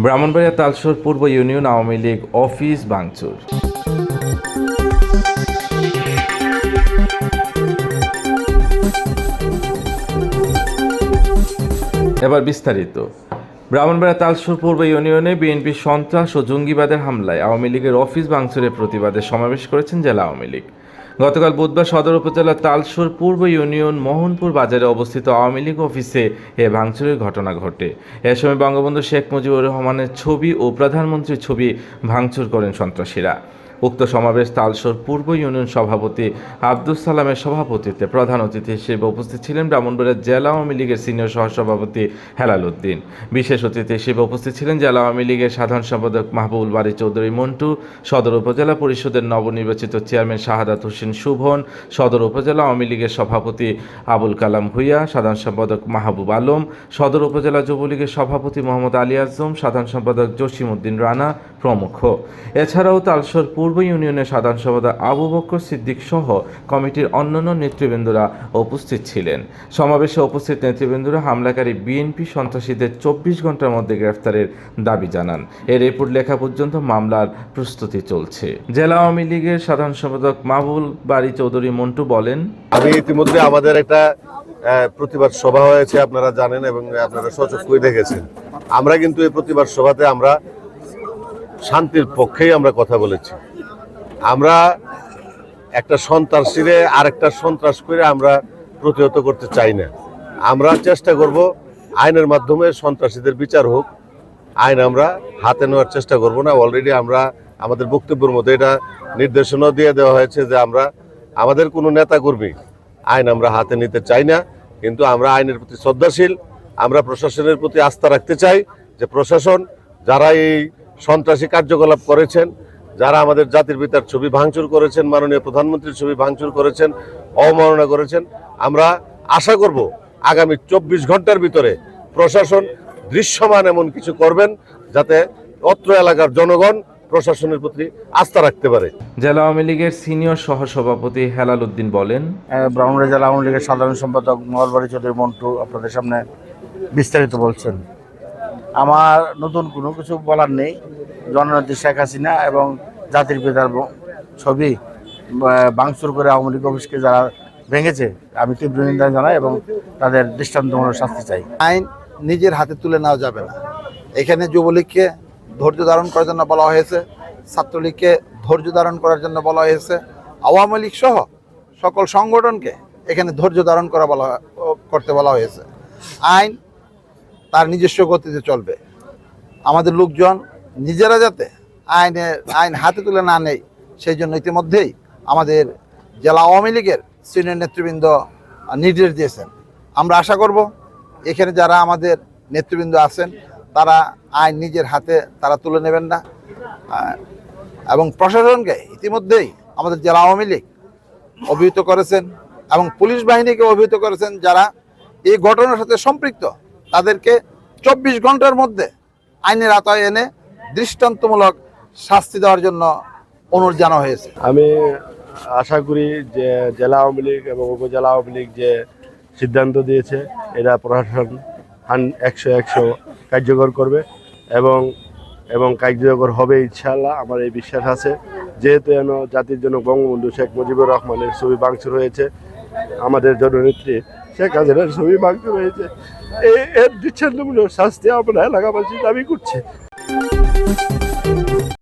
ব্রাহ্মণবাড়িয়া তালসর পূর্ব union Awami League office ভাঙচুর। এবার বিস্তারিত। ব্রাহ্মণবাড়িয়া তালসর পূর্ব ইউনিয়নে বিএনপি সন্ত্রাস ও জঙ্গিবাদের হামলায় আওয়ামী লীগের অফিস ভাঙচুরের প্রতিবাদে সমাবেশ করেছেন জেলা আওয়ামী লীগ। গতকাল বুধবার সদর উপজেলার তালসর পূর্ব ইউনিয়ন মোহনপুর বাজারে অবস্থিত আওয়ামী লীগ অফিসে এ ভাঙচুরের ঘটনা ঘটে। এ সময় বঙ্গবন্ধু শেখ মুজিবুর রহমানের ছবি ও প্রধানমন্ত্রীর ছবি ভাঙচুর করেন সন্ত্রাসীরা। উক্ত সমাবেশ তালসর পূর্ব ইউনিয়ন সভাপতি আব্দুল সালামের সভাপতিত্বে প্রধান অতিথি হিসেবে উপস্থিত ছিলেন ব্রাহ্মণবাড়িয়া জেলা আওয়ামী লীগের সিনিয়র সহসভাপতি হেলাল উদ্দিন। বিশেষ অতিথি হিসেবে উপস্থিত ছিলেন জেলা আওয়ামী লীগের সাধারণ সম্পাদক মাহবুবুল বারী চৌধুরী মন্টু, সদর উপজেলা পরিষদের নবনির্বাচিত চেয়ারম্যান শাহাদাত হোসেন শুভন, সদর উপজেলা আওয়ামী লীগের সভাপতি আবুল কালাম ভূঁইয়া, সাধারণ সম্পাদক মাহবুব আলম, সদর উপজেলা যুবলীগের সভাপতি মোহাম্মদ আলী আজম, সাধারণ সম্পাদক জসিম উদ্দিন রানা প্রমুখ। এছাড়াও তালসর পূর্ব ইউনিয়নের সাধারণ সম্পাদক আবু বকর সিদ্দিক সহ কমিটির অন্যান্য নেতৃবৃন্দরা উপস্থিত ছিলেন। সমাবেশে উপস্থিত নেতৃবৃন্দরা হামলাকারী বিএনপি সন্ত্রাসীদের 24 ঘন্টার মধ্যে গ্রেফতারের দাবি জানান। এর রিপোর্ট লেখা পর্যন্ত মামলার প্রস্তুতি চলছে। জেলা আওয়ামী লীগের সাধারণ সম্পাদক মাহবুবুল বারী চৌধুরী মন্টু বলেন, আমি ইতিমধ্যে আমাদের একটা প্রতিবাদ সভা হয়েছে, আপনারা জানেন এবং আপনারা সচক্ষে দেখেছেন। আমরা কিন্তু এই প্রতিবাদ সভাতে আমরা শান্তির পক্ষেই আমরা কথা বলেছি। আমরা একটা সন্ত্রাসীরে আরেকটা সন্ত্রাস করে আমরা প্রতিহত করতে চাই না। আমরা চেষ্টা করব আইনের মাধ্যমে সন্ত্রাসীদের বিচার হোক। আইন আমরা হাতে নেওয়ার চেষ্টা করব না। অলরেডি আমরা আমাদের বক্তব্যের মধ্যে এটা নির্দেশনা দিয়ে দেওয়া হয়েছে যে আমরা আমাদের কোনো নেতাকর্মী আইন আমরা হাতে নিতে চাই না, কিন্তু আমরা আইনের প্রতি শ্রদ্ধাশীল। আমরা প্রশাসনের প্রতি আস্থা রাখতে চাই যে প্রশাসন যারা এই সন্ত্রাসী কার্যকলাপ করেছেন, যারা আমাদের জাতির পিতার ছবি ভাঙচুর করেছেন, মাননীয় প্রধানমন্ত্রীর ছবি ভাঙচুর করেছেন, অবমাননা করেছেন, আমরা আশা করব আগামী 24 ঘন্টার ভিতরে প্রশাসন দৃশ্যমান এমন কিছু করবেন যাতে অত্র এলাকার জনগণ প্রশাসনের প্রতি আস্থা রাখতে পারে। জেলা আওয়ামী লীগের সিনিয়র সহসভাপতি হেলাল উদ্দিন বলেন, ব্রাহ্মণবাড়িয়া জেলা আওয়ামী লীগের সাধারণ সম্পাদক মাহবুবুল বারী চৌধুরী মন্টু আপনাদের সামনে বিস্তারিত বলছেন। আমার নতুন কোনো কিছু বলার নেই। জননেত্রী শেখ হাসিনা এবং জাতির পিতার ছবি ভাঙচুর করে আওয়ামী লীগ অফিসকে যারা ভেঙেছে, আমি তীব্র নিন্দা জানাই এবং তাদের দৃষ্টান্তমূলক শাস্তি চাই। আইন নিজের হাতে তুলে নেওয়া যাবে না। এখানে যুবলীগকে ধৈর্য ধারণ করার জন্য বলা হয়েছে, ছাত্রলীগকে ধৈর্য ধারণ করার জন্য বলা হয়েছে, আওয়ামী লীগ সহ সকল সংগঠনকে এখানে ধৈর্য ধারণ করতে বলা হয়েছে। আইন তার নিজস্ব গতিতে চলবে। আমাদের লোকজন নিজেরা যাতে আইন হাতে তুলে না নেয়, সেই জন্য ইতিমধ্যেই আমাদের জেলা আওয়ামী লীগের সিনিয়র নেতৃবৃন্দ নির্দেশ দিয়েছেন। আমরা আশা করব এখানে যারা আমাদের নেতৃবৃন্দ আছেন তারা আইন নিজের হাতে তারা তুলে নেবেন না, এবং প্রশাসনকে ইতিমধ্যেই আমাদের জেলা আওয়ামী লীগ অভিহিত করেছেন এবং পুলিশ বাহিনীকে অভিহিত করেছেন যারা এই ঘটনার সাথে সম্পৃক্ত তাদেরকে 24 ঘন্টার মধ্যে আইনের আওতায় এনে দৃষ্টান্তমূলক শাস্তি দেওয়ার জন্য অনুরোধ জানানো হয়েছে। আমি আশা করি যে জেলা আওয়ামী লীগ এবং উপজেলা আওয়ামী লীগ যে সিদ্ধান্ত দিয়েছে এটা প্রশাসন 100% কার্যকর করবে এবং কার্যকর হবে ইনশাআল্লাহ। আমার এই বিশ্বাস আছে, যেহেতু জাতির জন্য বঙ্গবন্ধু শেখ মুজিবুর রহমানের ছবি ভাঙচুর হয়েছে, আমাদের জননেত্রী শেখ হাসিনার ছবি ভাঙচুর হয়েছে, এর দৃষ্টান্তমূলক শাস্তি আমরা এলাকাবাসী দাবি করছি।